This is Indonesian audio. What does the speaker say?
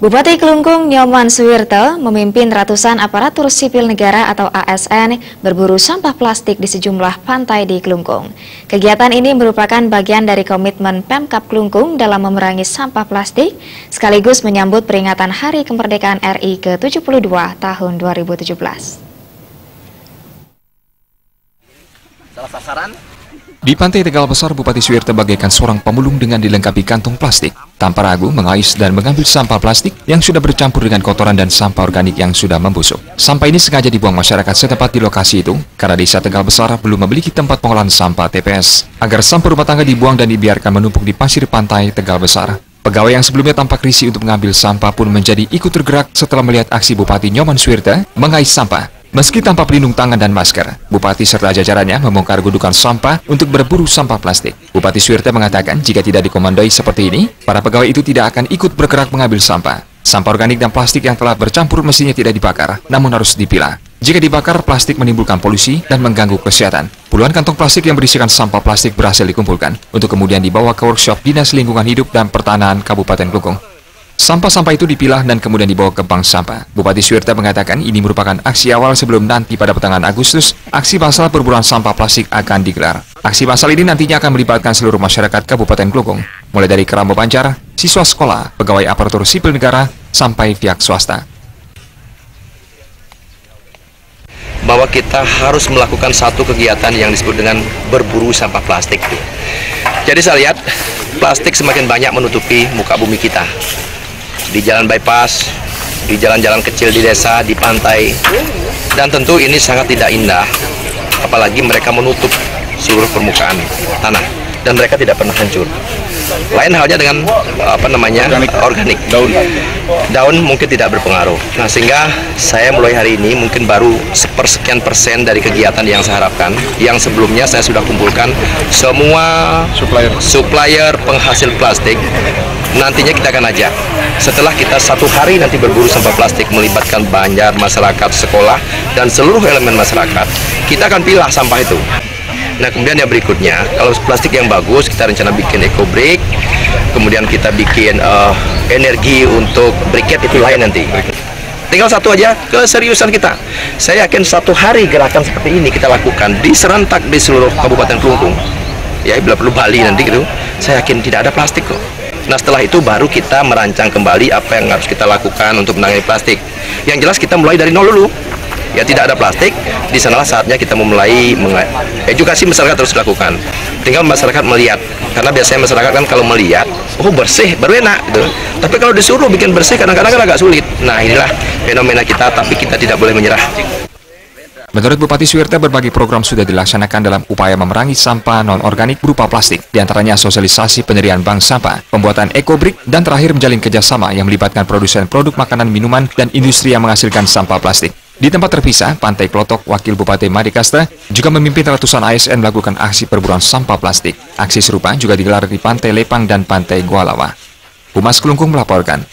Bupati Klungkung Nyoman Suwirto memimpin ratusan aparatur sipil negara atau ASN berburu sampah plastik di sejumlah pantai di Klungkung. Kegiatan ini merupakan bagian dari komitmen Pemkab Klungkung dalam memerangi sampah plastik, sekaligus menyambut peringatan Hari Kemerdekaan RI ke-72 tahun 2017. Salah sasaran. Di Pantai Tegal Besar, Bupati Suwirto bagaikan seorang pemulung dengan dilengkapi kantong plastik. Tanpa ragu mengais dan mengambil sampah plastik yang sudah bercampur dengan kotoran dan sampah organik yang sudah membusuk. Sampah ini sengaja dibuang masyarakat setempat di lokasi itu karena Desa Tegal Besar belum memiliki tempat pengolahan sampah TPS. Agar sampah rumah tangga dibuang dan dibiarkan menumpuk di pasir pantai Tegal Besar. Pegawai yang sebelumnya tampak risih untuk mengambil sampah pun menjadi ikut tergerak setelah melihat aksi Bupati Nyoman Suwirto mengais sampah. Meski tanpa pelindung tangan dan masker, Bupati serta jajarannya membongkar gundukan sampah untuk berburu sampah plastik. Bupati Suwirto mengatakan jika tidak dikomandoi seperti ini, para pegawai itu tidak akan ikut bergerak mengambil sampah. Sampah organik dan plastik yang telah bercampur mestinya tidak dibakar, namun harus dipilah. Jika dibakar, plastik menimbulkan polusi dan mengganggu kesehatan. Puluhan kantong plastik yang berisikan sampah plastik berhasil dikumpulkan untuk kemudian dibawa ke workshop Dinas Lingkungan Hidup dan Pertanahan Kabupaten Klungkung. Sampah-sampah itu dipilah dan kemudian dibawa ke bank sampah. Bupati Suwirto mengatakan ini merupakan aksi awal sebelum nanti pada pertengahan Agustus, aksi massal perburuan sampah plastik akan digelar. Aksi massal ini nantinya akan melibatkan seluruh masyarakat Kabupaten Klungkung, mulai dari Kerambo Banjar, siswa sekolah, pegawai aparatur sipil negara, sampai pihak swasta. Bahwa kita harus melakukan satu kegiatan yang disebut dengan berburu sampah plastik. Jadi saya lihat plastik semakin banyak menutupi muka bumi kita. Di jalan bypass, di jalan-jalan kecil di desa, di pantai, dan tentu ini sangat tidak indah, apalagi mereka menutup seluruh permukaan tanah dan mereka tidak pernah hancur. Lain halnya dengan organik. Daun mungkin tidak berpengaruh. Nah, sehingga saya mulai hari ini mungkin baru sepersekian persen dari kegiatan yang saya harapkan. Yang sebelumnya saya sudah kumpulkan semua supplier penghasil plastik. Nantinya kita akan ajak. Setelah kita satu hari nanti berburu sampah plastik melibatkan banjar, masyarakat, sekolah, dan seluruh elemen masyarakat, kita akan pilah sampah itu. Nah, kemudian yang berikutnya, kalau plastik yang bagus, kita rencana bikin eco brick, kemudian kita bikin energi untuk briket, itu lain nanti. Tinggal satu aja, keseriusan kita. Saya yakin satu hari gerakan seperti ini kita lakukan di serentak di seluruh Kabupaten Klungkung. Ya, bila perlu Bali nanti gitu, saya yakin tidak ada plastik kok. Nah, setelah itu baru kita merancang kembali apa yang harus kita lakukan untuk menangani plastik. Yang jelas kita mulai dari nol dulu. Ya, tidak ada plastik, di sanalah saatnya kita memulai edukasi masyarakat terus dilakukan. Tinggal masyarakat melihat, karena biasanya masyarakat kan kalau melihat, oh bersih, baru enak gitu. Tapi kalau disuruh bikin bersih kadang-kadang kan agak sulit. Nah, inilah fenomena kita, tapi kita tidak boleh menyerah. Menurut Bupati Suwirto, berbagai program sudah dilaksanakan dalam upaya memerangi sampah non-organik berupa plastik, diantaranya sosialisasi pendirian bank sampah, pembuatan eco-brick, dan terakhir menjalin kerjasama yang melibatkan produsen produk makanan minuman dan industri yang menghasilkan sampah plastik. Di tempat terpisah, Pantai Klotok, Wakil Bupati Madikasta juga memimpin ratusan ASN melakukan aksi perburuan sampah plastik. Aksi serupa juga digelar di Pantai Lepang dan Pantai Gualawa. Humas Klungkung melaporkan.